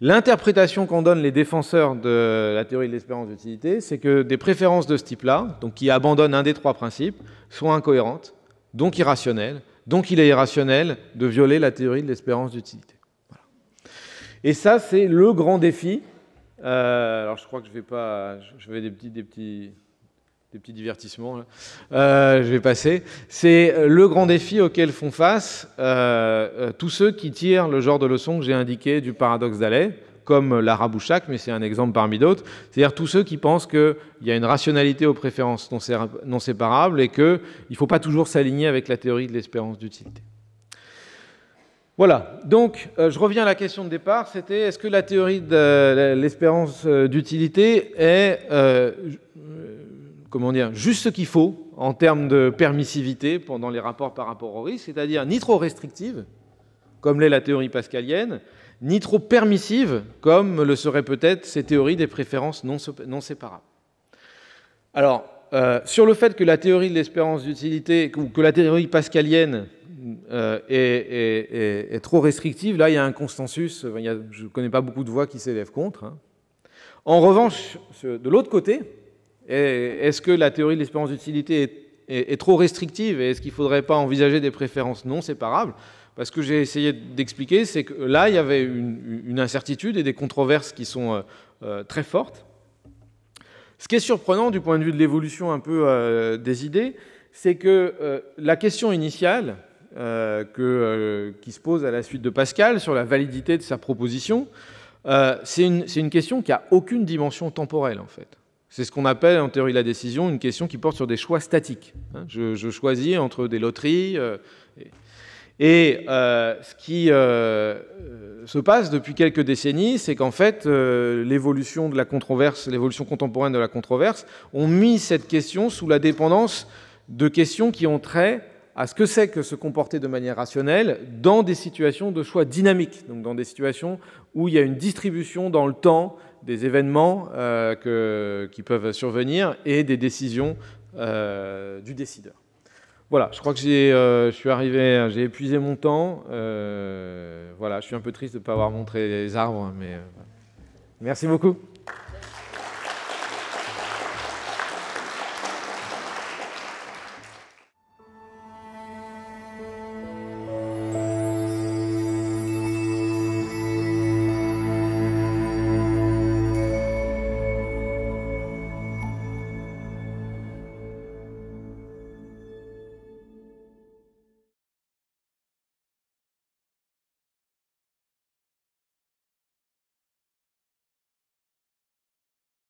L'interprétation qu'en donnent les défenseurs de la théorie de l'espérance d'utilité, c'est que des préférences de ce type-là, donc qui abandonnent un des trois principes, sont incohérentes, donc irrationnelles, donc il est irrationnel de violer la théorie de l'espérance d'utilité. Voilà. Et ça, c'est le grand défi. Alors je crois que je vais des petits divertissements. Je vais passer. C'est le grand défi auquel font face tous ceux qui tirent le genre de leçon que j'ai indiqué du paradoxe d'Allais, comme Larabouchak, mais c'est un exemple parmi d'autres. C'est-à-dire tous ceux qui pensent qu'il y a une rationalité aux préférences non séparables et qu'il ne faut pas toujours s'aligner avec la théorie de l'espérance d'utilité. Voilà. Donc, je reviens à la question de départ. C'était est-ce que la théorie de l'espérance d'utilité est juste ce qu'il faut en termes de permissivité pendant les rapports par rapport au risque, c'est-à-dire ni trop restrictive, comme l'est la théorie pascalienne, ni trop permissive, comme le seraient peut-être ces théories des préférences non séparables. Alors, sur le fait que la théorie de l'espérance d'utilité, ou que la théorie pascalienne est trop restrictive, là, il y a un consensus, je ne connais pas beaucoup de voix qui s'élèvent contre. En revanche, de l'autre côté, est-ce que la théorie de l'espérance d'utilité est trop restrictive et est-ce qu'il ne faudrait pas envisager des préférences non séparables? Parce que j'ai essayé d'expliquer, c'est que là, il y avait une incertitude et des controverses qui sont très fortes. Ce qui est surprenant du point de vue de l'évolution un peu des idées, c'est que la question initiale qui se pose à la suite de Pascal sur la validité de sa proposition, c'est une question qui n'a aucune dimension temporelle, en fait. C'est ce qu'on appelle en théorie de la décision une question qui porte sur des choix statiques. Je choisis entre des loteries. Ce qui se passe depuis quelques décennies, c'est qu'en fait, l'évolution de la controverse, l'évolution contemporaine de la controverse, ont mis cette question sous la dépendance de questions qui ont trait à ce que c'est que se comporter de manière rationnelle dans des situations de choix dynamiques, donc dans des situations où il y a une distribution dans le temps des événements qui peuvent survenir et des décisions du décideur. Voilà, je crois que j'ai épuisé mon temps. Voilà, je suis un peu triste de ne pas avoir montré les arbres, mais merci beaucoup.